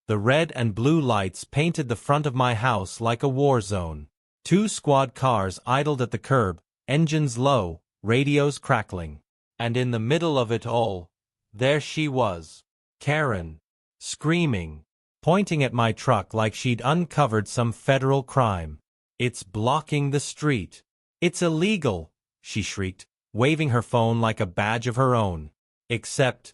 The red and blue lights painted the front of my house like a war zone. 2 squad cars idled at the curb, engines low, radios crackling. And in the middle of it all, there she was, Karen, screaming, pointing at my truck like she'd uncovered some federal crime. "It's blocking the street. It's illegal," she shrieked, waving her phone like a badge of her own. Except,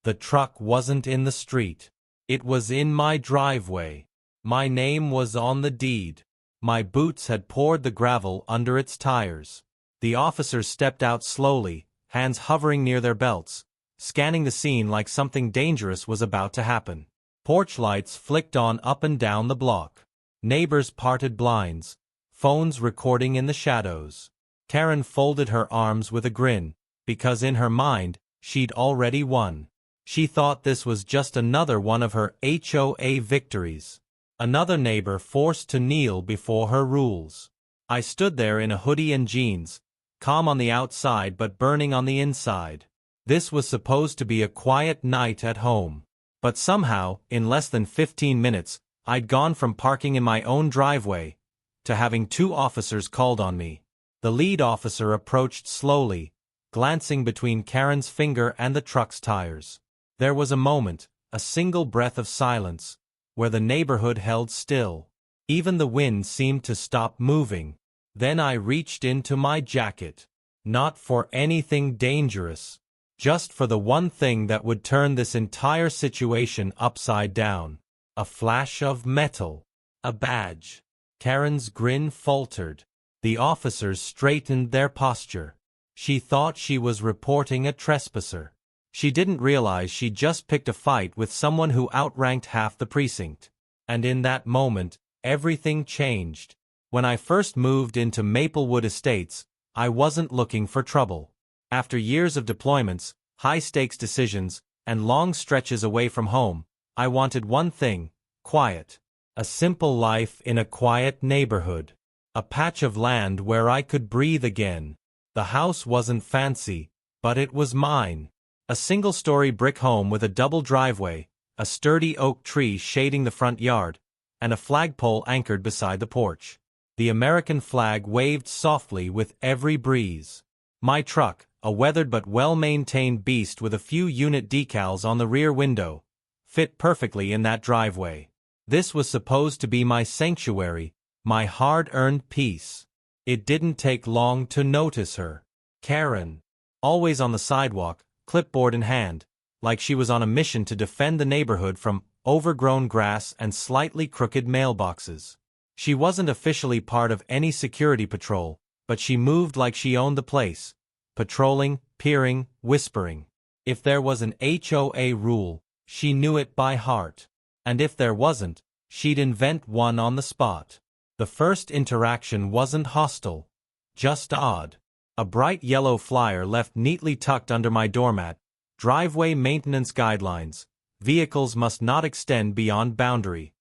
the truck wasn't in the street. It was in my driveway. My name was on the deed. My boots had poured the gravel under its tires. The officers stepped out slowly, hands hovering near their belts, scanning the scene like something dangerous was about to happen. Porch lights flicked on up and down the block. Neighbors parted blinds, phones recording in the shadows. Karen folded her arms with a grin, because in her mind, she'd already won. She thought this was just another one of her HOA victories. Another neighbor forced to kneel before her rules. I stood there in a hoodie and jeans, calm on the outside but burning on the inside. This was supposed to be a quiet night at home. But somehow, in less than 15 minutes, I'd gone from parking in my own driveway to having 2 officers called on me. The lead officer approached slowly, glancing between Karen's finger and the truck's tires. There was a moment, a single breath of silence, where the neighborhood held still. Even the wind seemed to stop moving. Then I reached into my jacket. Not for anything dangerous. Just for the one thing that would turn this entire situation upside down. A flash of metal. A badge. Karen's grin faltered. The officers straightened their posture. She thought she was reporting a trespasser. She didn't realize she'd just picked a fight with someone who outranked half the precinct. And in that moment, everything changed. When I first moved into Maplewood Estates, I wasn't looking for trouble. After years of deployments, high-stakes decisions, and long stretches away from home, I wanted one thing: quiet. A simple life in a quiet neighborhood. A patch of land where I could breathe again. The house wasn't fancy, but it was mine. A single-story brick home with a double driveway, a sturdy oak tree shading the front yard, and a flagpole anchored beside the porch. The American flag waved softly with every breeze. My truck, a weathered but well-maintained beast with a few unit decals on the rear window, fit perfectly in that driveway. This was supposed to be my sanctuary, my hard-earned peace. It didn't take long to notice her. Karen, always on the sidewalk, clipboard in hand, like she was on a mission to defend the neighborhood from overgrown grass and slightly crooked mailboxes. She wasn't officially part of any security patrol, but she moved like she owned the place, patrolling, peering, whispering. If there was an HOA rule, she knew it by heart. And if there wasn't, she'd invent one on the spot. The first interaction wasn't hostile, just odd. A bright yellow flyer left neatly tucked under my doormat. Driveway maintenance guidelines. Vehicles must not extend beyond boundary.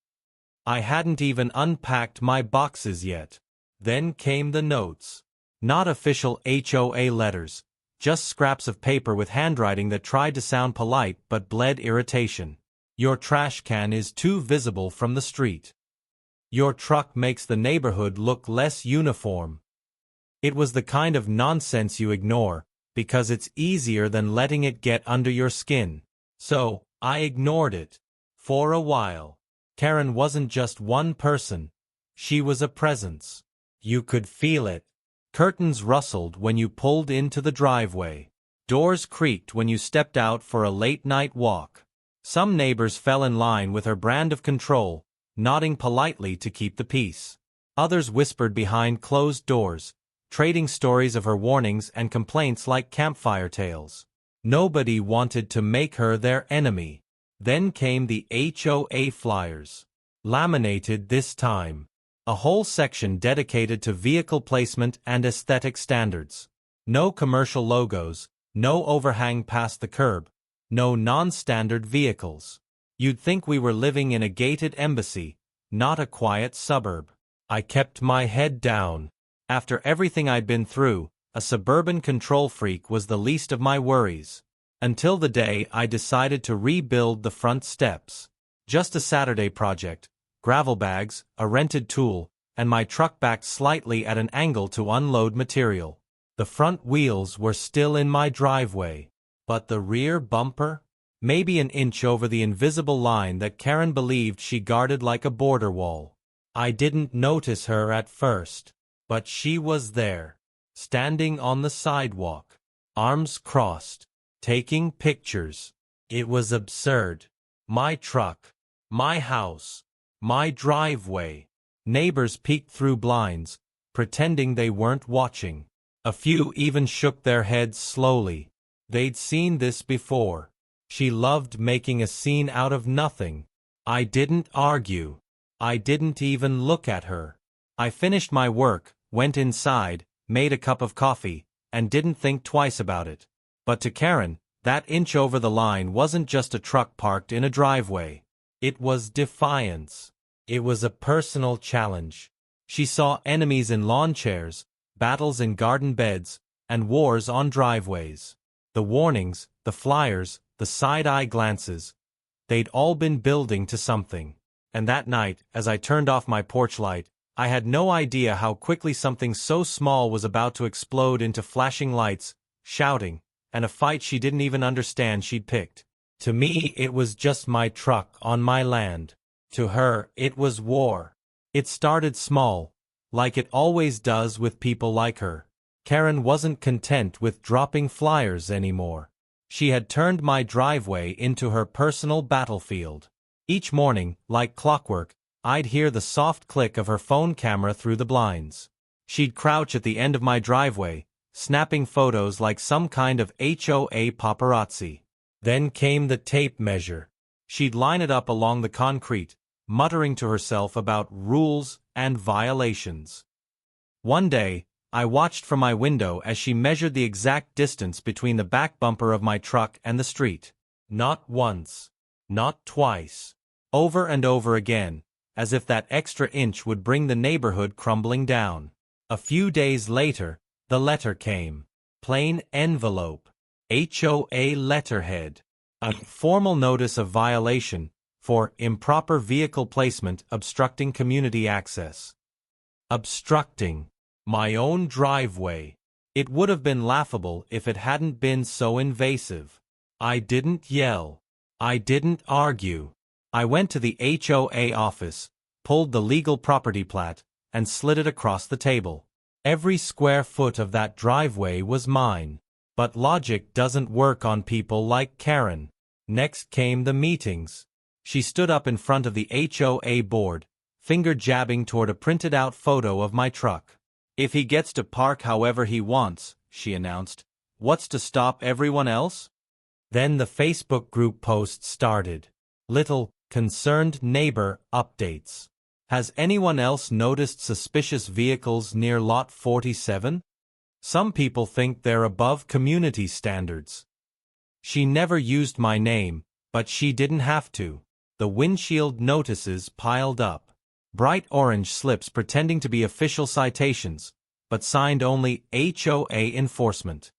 I hadn't even unpacked my boxes yet. Then came the notes. Not official HOA letters, just scraps of paper with handwriting that tried to sound polite but bled irritation. Your trash can is too visible from the street. Your truck makes the neighborhood look less uniform. It was the kind of nonsense you ignore, because it's easier than letting it get under your skin. So, I ignored it. For a while. Karen wasn't just one person. She was a presence. You could feel it. Curtains rustled when you pulled into the driveway. Doors creaked when you stepped out for a late-night walk. Some neighbors fell in line with her brand of control, nodding politely to keep the peace. Others whispered behind closed doors, trading stories of her warnings and complaints like campfire tales. Nobody wanted to make her their enemy. Then came the HOA flyers. Laminated this time. A whole section dedicated to vehicle placement and aesthetic standards. No commercial logos, no overhang past the curb, no non-standard vehicles. You'd think we were living in a gated embassy, not a quiet suburb. I kept my head down. After everything I'd been through, a suburban control freak was the least of my worries. Until the day I decided to rebuild the front steps. Just a Saturday project, gravel bags, a rented tool, and my truck backed slightly at an angle to unload material. The front wheels were still in my driveway. But the rear bumper? Maybe an inch over the invisible line that Karen believed she guarded like a border wall. I didn't notice her at first, but she was there, standing on the sidewalk, arms crossed, taking pictures. It was absurd. My truck, my house, my driveway. Neighbors peeked through blinds, pretending they weren't watching. A few even shook their heads slowly. They'd seen this before. She loved making a scene out of nothing. I didn't argue. I didn't even look at her. I finished my work, went inside, made a cup of coffee, and didn't think twice about it. But to Karen, that inch over the line wasn't just a truck parked in a driveway. It was defiance. It was a personal challenge. She saw enemies in lawn chairs, battles in garden beds, and wars on driveways. The warnings, the flyers, the side-eye glances, they'd all been building to something. And that night, as I turned off my porch light, I had no idea how quickly something so small was about to explode into flashing lights, shouting, and a fight she didn't even understand she'd picked. To me, it was just my truck on my land. To her, it was war. It started small, like it always does with people like her. Karen wasn't content with dropping flyers anymore. She had turned my driveway into her personal battlefield. Each morning, like clockwork, I'd hear the soft click of her phone camera through the blinds. She'd crouch at the end of my driveway, snapping photos like some kind of HOA paparazzi. Then came the tape measure. She'd line it up along the concrete, muttering to herself about rules and violations. One day, I watched from my window as she measured the exact distance between the back bumper of my truck and the street. Not once. Not twice. Over and over again, as if that extra inch would bring the neighborhood crumbling down. A few days later, the letter came. Plain envelope. HOA letterhead. A formal notice of violation for improper vehicle placement obstructing community access. Obstructing my own driveway. It would have been laughable if it hadn't been so invasive. I didn't yell. I didn't argue. I went to the HOA office, pulled the legal property plat, and slid it across the table. Every square foot of that driveway was mine. But logic doesn't work on people like Karen. Next came the meetings. She stood up in front of the HOA board, finger jabbing toward a printed-out photo of my truck. If he gets to park however he wants, she announced, what's to stop everyone else? Then the Facebook group posts started. Little, concerned neighbor updates. Has anyone else noticed suspicious vehicles near Lot 47? Some people think they're above community standards. She never used my name, but she didn't have to. The windshield notices piled up. Bright orange slips pretending to be official citations, but signed only HOA enforcement.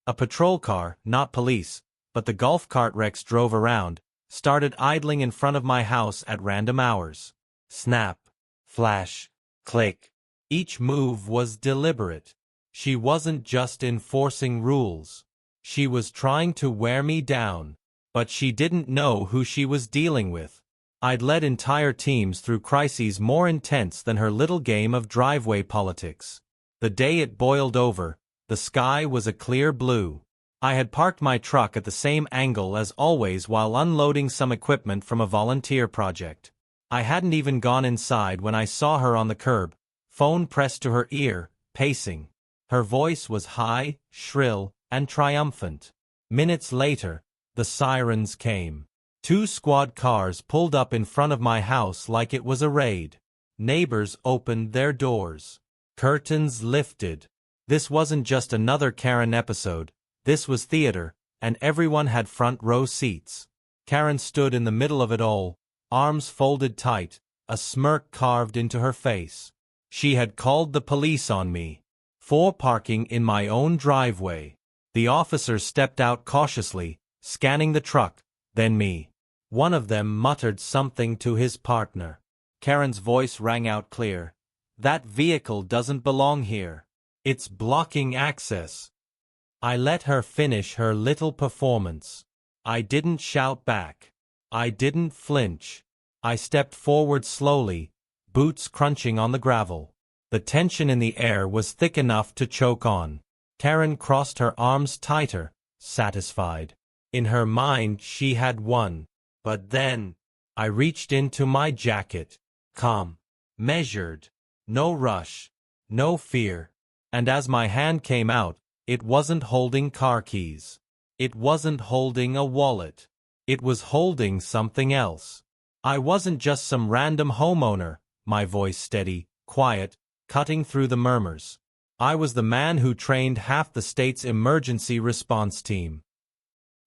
A patrol car, not police, but the golf cart Rex drove around, started idling in front of my house at random hours. Snap, flash, click. Each move was deliberate. She wasn't just enforcing rules. She was trying to wear me down. But she didn't know who she was dealing with. I'd led entire teams through crises more intense than her little game of driveway politics. The day it boiled over, the sky was a clear blue. I had parked my truck at the same angle as always while unloading some equipment from a volunteer project. I hadn't even gone inside when I saw her on the curb, phone pressed to her ear, pacing. Her voice was high, shrill, and triumphant. Minutes later, the sirens came. 2 squad cars pulled up in front of my house like it was a raid. Neighbors opened their doors. Curtains lifted. This wasn't just another Karen episode. This was theater, and everyone had front row seats. Karen stood in the middle of it all, arms folded tight, a smirk carved into her face. She had called the police on me for parking in my own driveway. The officer stepped out cautiously, scanning the truck, then me. One of them muttered something to his partner. Karen's voice rang out clear. That vehicle doesn't belong here. It's blocking access. I let her finish her little performance. I didn't shout back. I didn't flinch. I stepped forward slowly, boots crunching on the gravel. The tension in the air was thick enough to choke on. Karen crossed her arms tighter, satisfied. In her mind she had won. But then, I reached into my jacket. Calm. Measured. No rush. No fear. And as my hand came out, it wasn't holding car keys. It wasn't holding a wallet. It was holding something else. I wasn't just some random homeowner, my voice steady, quiet, cutting through the murmurs. I was the man who trained half the state's emergency response team.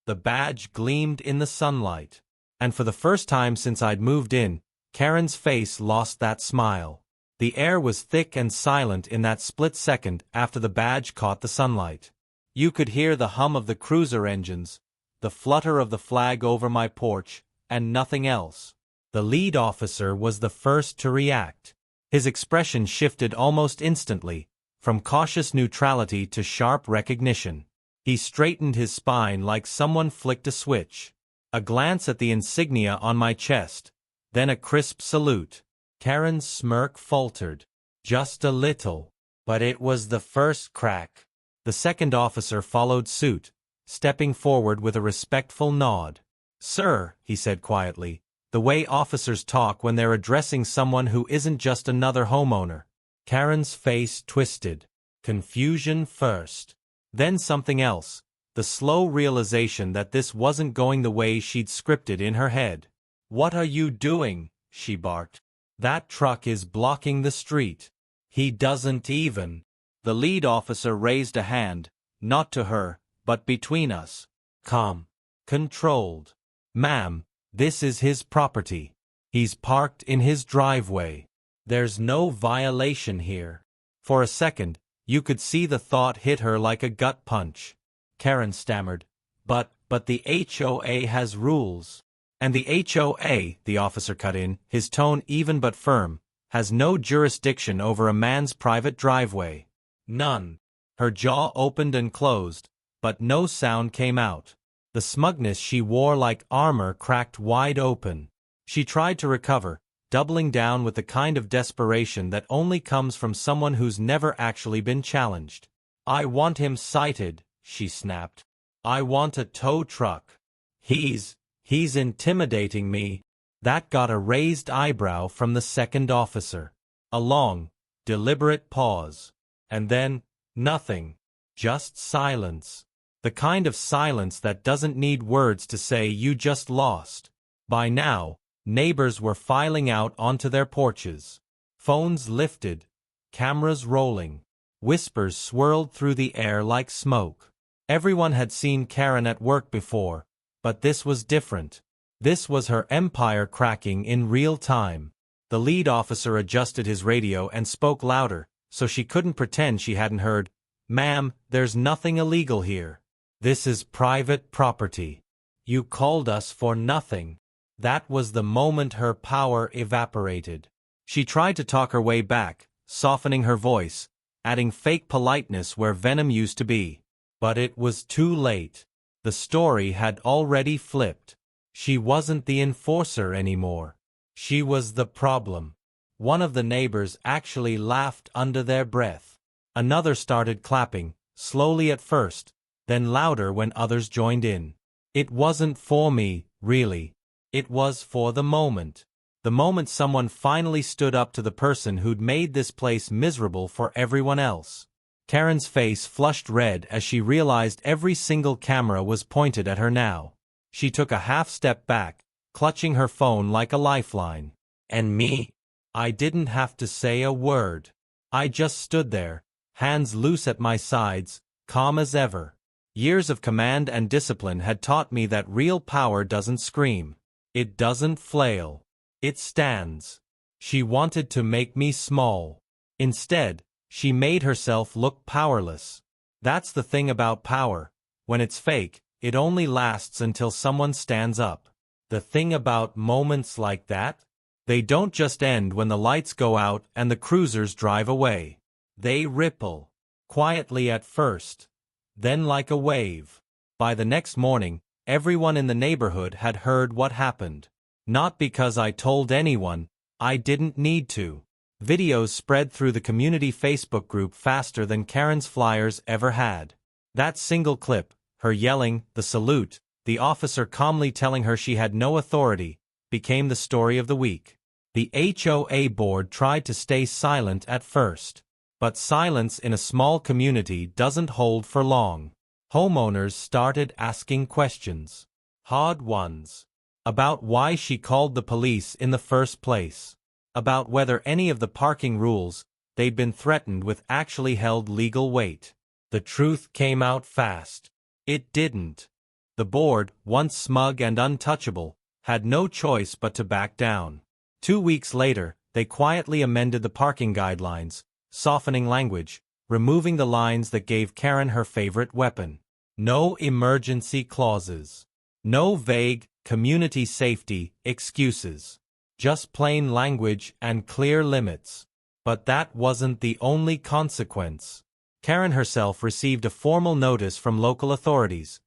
The badge gleamed in the sunlight. And for the first time since I'd moved in, Karen's face lost that smile. The air was thick and silent in that split second after the badge caught the sunlight. You could hear the hum of the cruiser engines, the flutter of the flag over my porch, and nothing else. The lead officer was the first to react. His expression shifted almost instantly, from cautious neutrality to sharp recognition. He straightened his spine like someone flicked a switch. A glance at the insignia on my chest, then a crisp salute. Karen's smirk faltered. Just a little. But it was the first crack. The second officer followed suit, stepping forward with a respectful nod. Sir, he said quietly, the way officers talk when they're addressing someone who isn't just another homeowner. Karen's face twisted. Confusion first. Then something else. The slow realization that this wasn't going the way she'd scripted in her head. What are you doing? She barked. That truck is blocking the street. He doesn't even. The lead officer raised a hand, not to her, but between us. Calm. Controlled. Ma'am, this is his property. He's parked in his driveway. There's no violation here. For a second, you could see the thought hit her like a gut punch. Karen stammered. But the HOA has rules. And the HOA, the officer cut in, his tone even but firm, has no jurisdiction over a man's private driveway. None. Her jaw opened and closed, but no sound came out. The smugness she wore like armor cracked wide open. She tried to recover, doubling down with the kind of desperation that only comes from someone who's never actually been challenged. I want him cited, she snapped. I want a tow truck. He's intimidating me. That got a raised eyebrow from the second officer. A long, deliberate pause. And then, nothing. Just silence. The kind of silence that doesn't need words to say you just lost. By now, neighbors were filing out onto their porches. Phones lifted. Cameras rolling. Whispers swirled through the air like smoke. Everyone had seen Karen at work before, but this was different. This was her empire cracking in real time. The lead officer adjusted his radio and spoke louder, so she couldn't pretend she hadn't heard. Ma'am, there's nothing illegal here. This is private property. You called us for nothing. That was the moment her power evaporated. She tried to talk her way back, softening her voice, adding fake politeness where venom used to be. But it was too late. The story had already flipped. She wasn't the enforcer anymore. She was the problem. One of the neighbors actually laughed under their breath. Another started clapping, slowly at first, then louder when others joined in. It wasn't for me, really. It was for the moment. The moment someone finally stood up to the person who'd made this place miserable for everyone else. Karen's face flushed red as she realized every single camera was pointed at her now. She took a half step back, clutching her phone like a lifeline. And me? I didn't have to say a word. I just stood there, hands loose at my sides, calm as ever. Years of command and discipline had taught me that real power doesn't scream. It doesn't flail. It stands. She wanted to make me small. Instead, she made herself look powerless. That's the thing about power. When it's fake, it only lasts until someone stands up. The thing about moments like that? They don't just end when the lights go out and the cruisers drive away. They ripple. Quietly at first. Then like a wave. By the next morning, everyone in the neighborhood had heard what happened. Not because I told anyone, I didn't need to. Videos spread through the community Facebook group faster than Karen's flyers ever had. That single clip, her yelling, the salute, the officer calmly telling her she had no authority, became the story of the week. The HOA board tried to stay silent at first. But silence in a small community doesn't hold for long. Homeowners started asking questions. Hard ones. About why she called the police in the first place. About whether any of the parking rules they'd been threatened with actually held legal weight. The truth came out fast. It didn't. The board, once smug and untouchable, had no choice but to back down. 2 weeks later, they quietly amended the parking guidelines, softening language, removing the lines that gave Karen her favorite weapon. No emergency clauses. No vague, community safety excuses. Just plain language and clear limits. But that wasn't the only consequence. Karen herself received a formal notice from local authorities,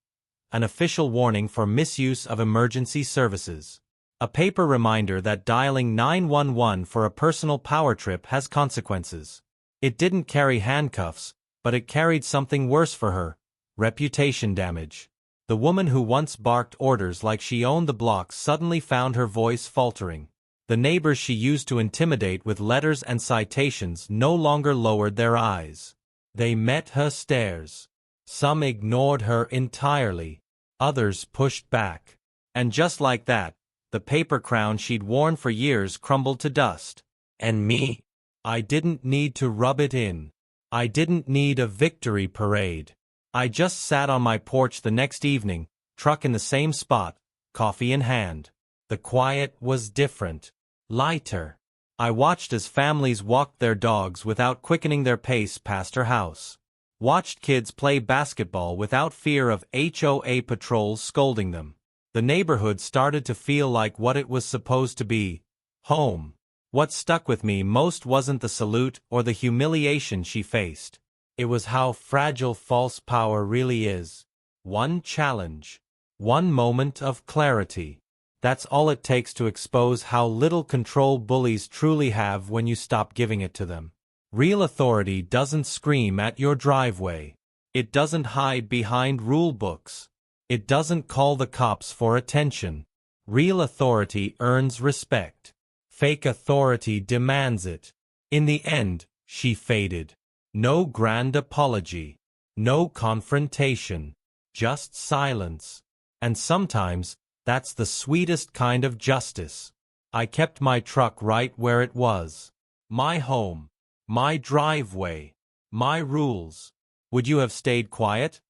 an official warning for misuse of emergency services. A paper reminder that dialing 911 for a personal power trip has consequences. It didn't carry handcuffs, but it carried something worse for her: reputation damage. The woman who once barked orders like she owned the block suddenly found her voice faltering. The neighbors she used to intimidate with letters and citations no longer lowered their eyes. They met her stares. Some ignored her entirely. Others pushed back. And just like that, the paper crown she'd worn for years crumbled to dust. And me? I didn't need to rub it in. I didn't need a victory parade. I just sat on my porch the next evening, truck in the same spot, coffee in hand. The quiet was different. Lighter. I watched as families walked their dogs without quickening their pace past her house. Watched kids play basketball without fear of HOA patrols scolding them. The neighborhood started to feel like what it was supposed to be: home. What stuck with me most wasn't the salute or the humiliation she faced. It was how fragile false power really is. One challenge. One moment of clarity. That's all it takes to expose how little control bullies truly have when you stop giving it to them. Real authority doesn't scream at your driveway. It doesn't hide behind rule books. It doesn't call the cops for attention. Real authority earns respect. Fake authority demands it. In the end, she faded. No grand apology. No confrontation. Just silence. And sometimes, that's the sweetest kind of justice. I kept my truck right where it was. My home. My driveway. My rules. Would you have stayed quiet?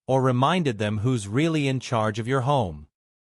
Or reminded them who's really in charge of your home?